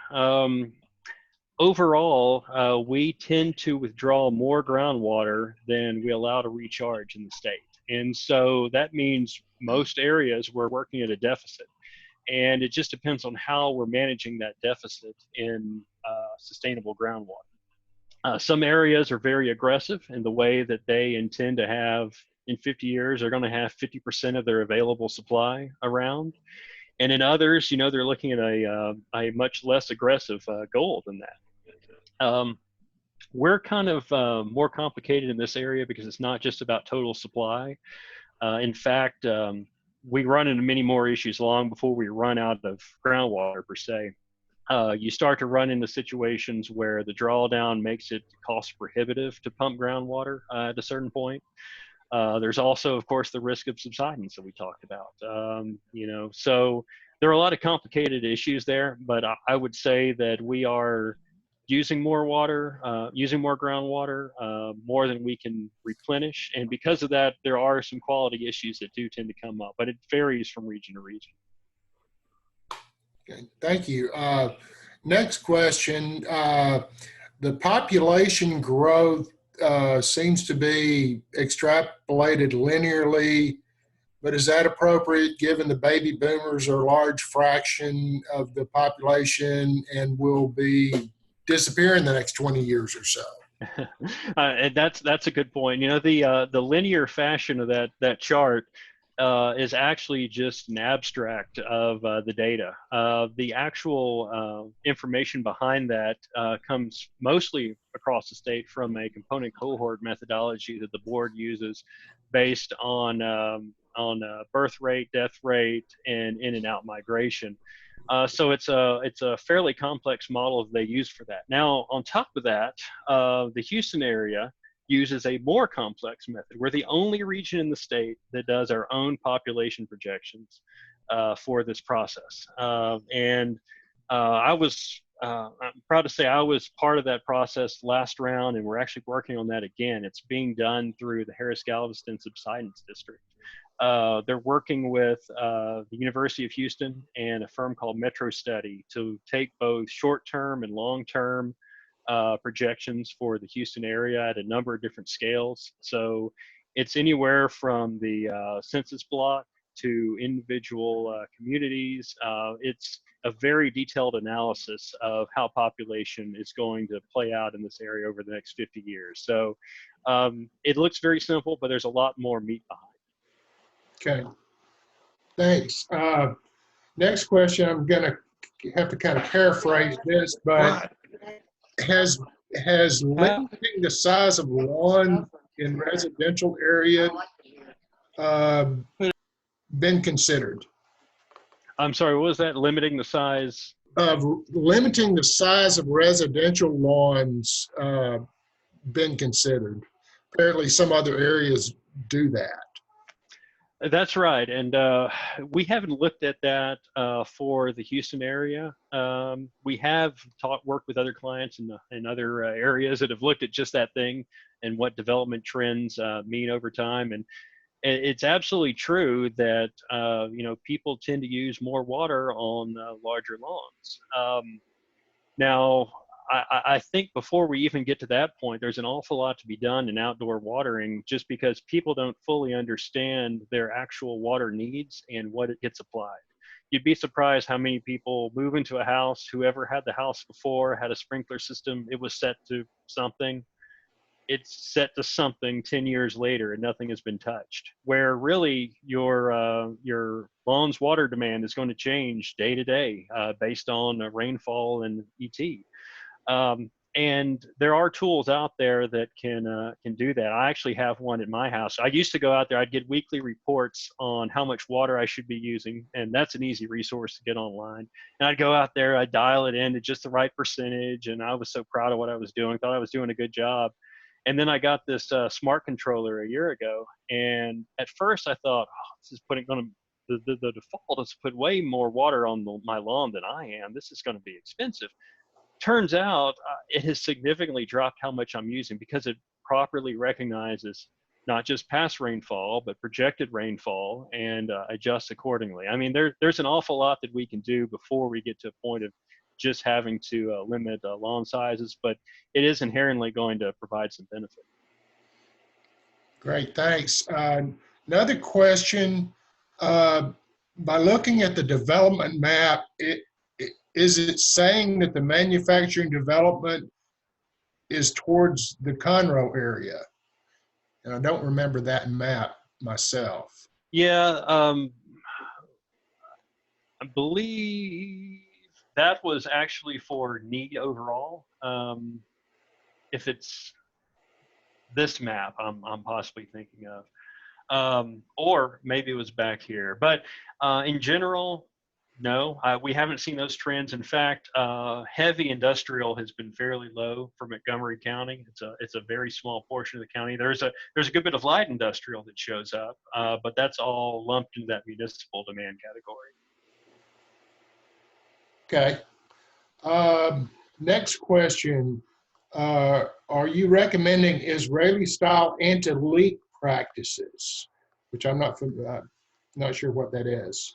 Overall, we tend to withdraw more groundwater than we allow to recharge in the state. And so that means most areas we're working at a deficit. And it just depends on how we're managing that deficit in sustainable groundwater. Some areas are very aggressive in the way that they intend to have, in 50 years, they're going to have 50% of their available supply around. And in others, you know, they're looking at a much less aggressive goal than that. We're kind of more complicated in this area because it's not just about total supply. In fact, we run into many more issues long before we run out of groundwater per se. You start to run into situations where the drawdown makes it cost prohibitive to pump groundwater at a certain point. There's also, of course, the risk of subsidence that we talked about. You know, so there are a lot of complicated issues there, but I would say that we are using more water, using more groundwater, more than we can replenish. And because of that, there are some quality issues that do tend to come up, but it varies from region to region. Okay, thank you. Next question. The population growth seems to be extrapolated linearly, but is that appropriate given the baby boomers are a large fraction of the population and will be disappear in the next 20 years or so? And that's a good point. You know, the linear fashion of that chart is actually just an abstract of the data. The actual information behind that comes mostly across the state from a component cohort methodology that the board uses based on birth rate, death rate, and in and out migration. So it's a fairly complex model they use for that. Now, on top of that, the Houston area uses a more complex method. We're the only region in the state that does our own population projections for this process. I'm proud to say I was part of that process last round, and we're actually working on that again. It's being done through the Harris-Galveston Subsidence District. They're working with the University of Houston and a firm called Metro Study to take both short-term and long-term projections for the Houston area at a number of different scales. So it's anywhere from the census block to individual communities. It's a very detailed analysis of how population is going to play out in this area over the next 50 years. So it looks very simple, but there's a lot more meat behind. Okay, thanks. Next question, I'm going to have to kind of paraphrase this, but has limiting the size of lawn in residential areas been considered? I'm sorry, what was that? Limiting the size? Limiting the size of residential lawns been considered. Apparently some other areas do that. That's right, and we haven't looked at that for the Houston area. We have worked with other clients in other areas that have looked at just that thing and what development trends mean over time. And it's absolutely true that you know, people tend to use more water on larger lawns. Now, I think before we even get to that point, there's an awful lot to be done in outdoor watering, just because people don't fully understand their actual water needs and what it gets applied. You'd be surprised how many people move into a house, whoever had the house before had a sprinkler system, it was set to something, it's set to something 10 years later and nothing has been touched, where really your lawn's water demand is going to change day to day based on rainfall and and there are tools out there that can do that. I actually have one at my house. I used to go out there, I'd get weekly reports on how much water I should be using, and that's an easy resource to get online. And I'd go out there, I'd dial it in at just the right percentage, and I was so proud of what I was doing, thought I was doing a good job. And then I got this smart controller a year ago, and at first I thought, oh, this is the default is to put way more water on my lawn than I am. This is going to be expensive. Turns out it has significantly dropped how much I'm using, because it properly recognizes not just past rainfall, but projected rainfall, and adjusts accordingly. I mean, there's an awful lot that we can do before we get to a point of just having to limit lawn sizes, but it is inherently going to provide some benefit. Great, thanks. Another question, by looking at the development map, is it saying that the manufacturing development is towards the Conroe area? And I don't remember that map myself. Yeah, I believe that was actually for need overall. If it's this map, I'm possibly thinking of, or maybe it was back here. But in general, no, we haven't seen those trends. In fact, heavy industrial has been fairly low for Montgomery County. It's a very small portion of the county. There's a good bit of light industrial that shows up, but that's all lumped into that municipal demand category. Okay. Next question. Are you recommending Israeli-style anti-leak practices? Which I'm not sure what that is.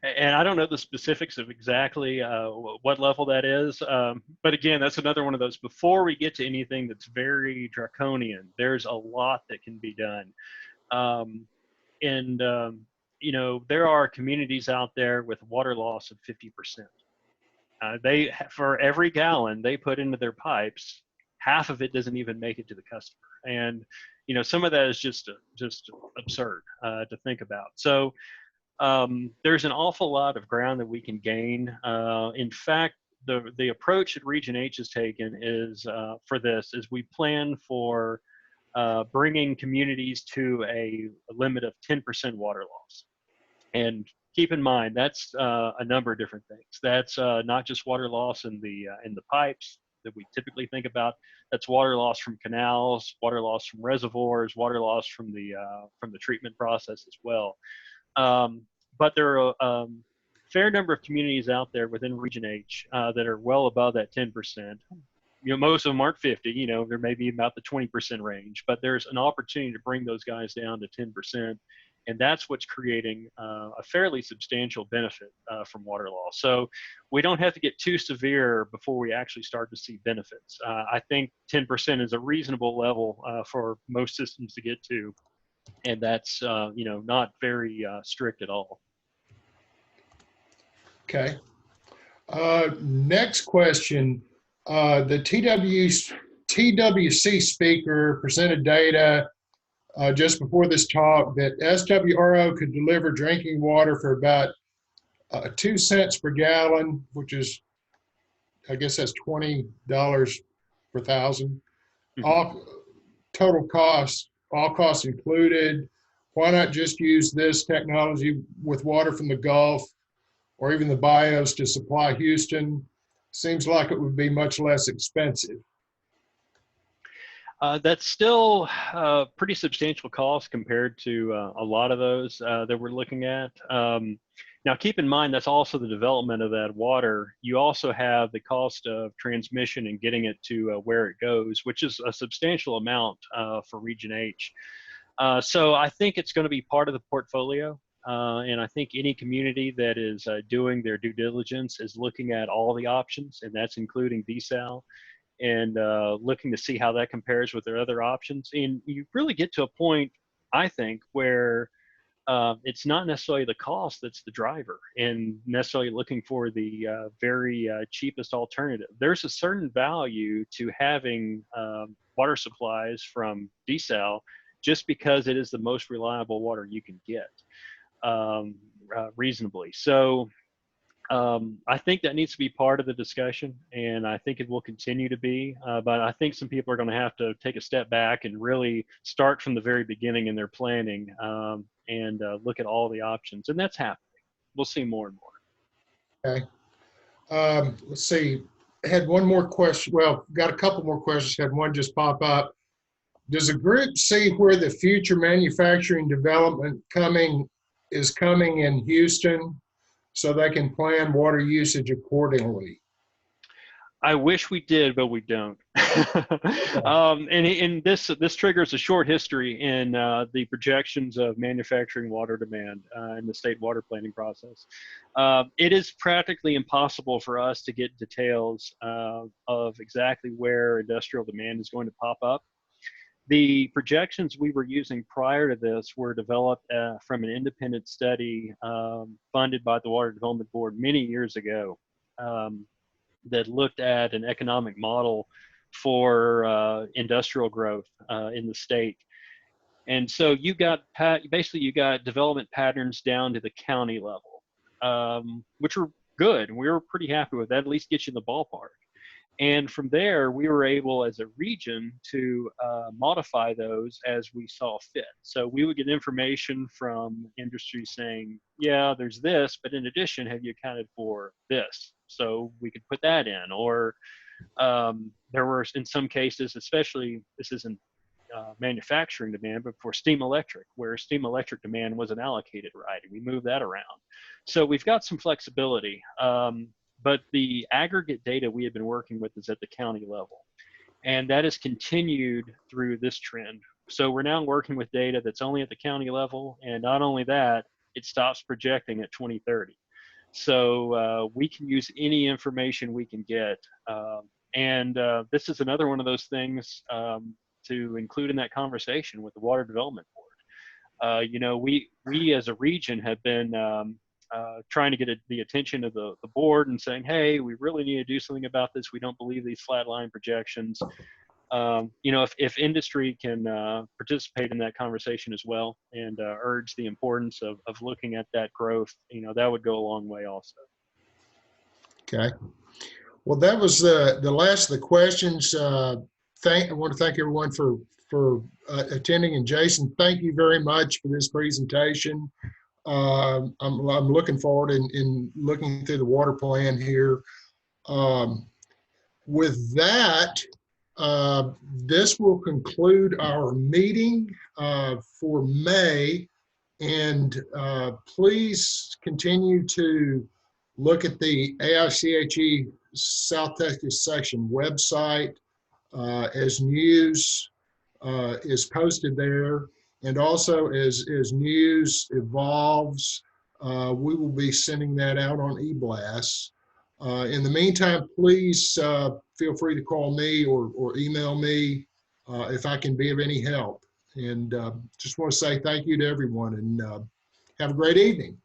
And I don't know the specifics of exactly what level that is. But again, that's another one of those, before we get to anything that's very draconian, there's a lot that can be done. You know, there are communities out there with water loss of 50%. For every gallon they put into their pipes, half of it doesn't even make it to the customer. And, you know, some of that is just absurd to think about. So there's an awful lot of ground that we can gain. In fact, the approach that Region H has taken is for this is we plan for bringing communities to a limit of 10% water loss. And keep in mind, that's a number of different things. That's not just water loss in the pipes that we typically think about. That's water loss from canals, water loss from reservoirs, water loss from the treatment process as well. But there are a fair number of communities out there within Region H that are well above that 10%. You know, most of them aren't 50. You know, there may be about the 20% range, but there's an opportunity to bring those guys down to 10%. And that's what's creating a fairly substantial benefit from water loss. So we don't have to get too severe before we actually start to see benefits. I think 10% is a reasonable level for most systems to get to. And that's, you know, not very strict at all. Okay. Next question. The TWC speaker presented data just before this talk that SWRO could deliver drinking water for about 2 cents per gallon, which is, I guess that's $20 per thousand. Mm-hmm. All total costs, all costs included. Why not just use this technology with water from the Gulf or even the bios to supply Houston? Seems like it would be much less expensive. That's still a pretty substantial cost compared to a lot of those that we're looking at. Now, keep in mind, that's also the development of that water. You also have the cost of transmission and getting it to where it goes, which is a substantial amount for Region H. So I think it's going to be part of the portfolio. And I think any community that is doing their due diligence is looking at all the options, and that's including desal, and looking to see how that compares with their other options. And you really get to a point, I think, where it's not necessarily the cost that's the driver and necessarily looking for the very cheapest alternative. There's a certain value to having water supplies from desal just because it is the most reliable water you can get reasonably. So I think that needs to be part of the discussion, and I think it will continue to be. But I think some people are going to have to take a step back and really start from the very beginning in their planning and look at all the options, and that's happening. We'll see more and more. Okay. Let's see. I had one more question. Well, got a couple more questions. Had one just pop up. Does the group see where the future manufacturing development is coming in Houston so they can plan water usage accordingly? I wish we did, but we don't. And this triggers a short history in the projections of manufacturing water demand in the state water planning process. It is practically impossible for us to get details of exactly where industrial demand is going to pop up. The projections we were using prior to this were developed from an independent study funded by the Water Development Board many years ago. That looked at an economic model for industrial growth in the state. And so you got development patterns down to the county level, which were good. We were pretty happy with that, at least get you in the ballpark. And from there, we were able as a region to modify those as we saw fit. So we would get information from industry saying, yeah, there's this, but in addition, have you accounted for this? So we could put that in. Or there were, in some cases, especially, this isn't manufacturing demand, but for steam electric, where steam electric demand wasn't allocated right, and we moved that around. So we've got some flexibility. But the aggregate data we have been working with is at the county level. And that has continued through this trend. So we're now working with data that's only at the county level. And not only that, it stops projecting at 2030. So we can use any information we can get. And this is another one of those things to include in that conversation with the Water Development Board. You know, we as a region have been trying to get the attention of the board and saying, hey, we really need to do something about this. We don't believe these flatline projections. You know, if industry can participate in that conversation as well and urge the importance of looking at that growth, you know, that would go a long way also. Okay. Well, that was the last of the questions. I want to thank everyone for attending. And Jason, thank you very much for this presentation. I'm looking forward in looking through the water plan here. With that, this will conclude our meeting for May. And please continue to look at the AICHE South Texas section website as news is posted there. And also as news evolves, we will be sending that out on eBlast. In the meantime, please feel free to call me or email me if I can be of any help. And just want to say thank you to everyone and have a great evening.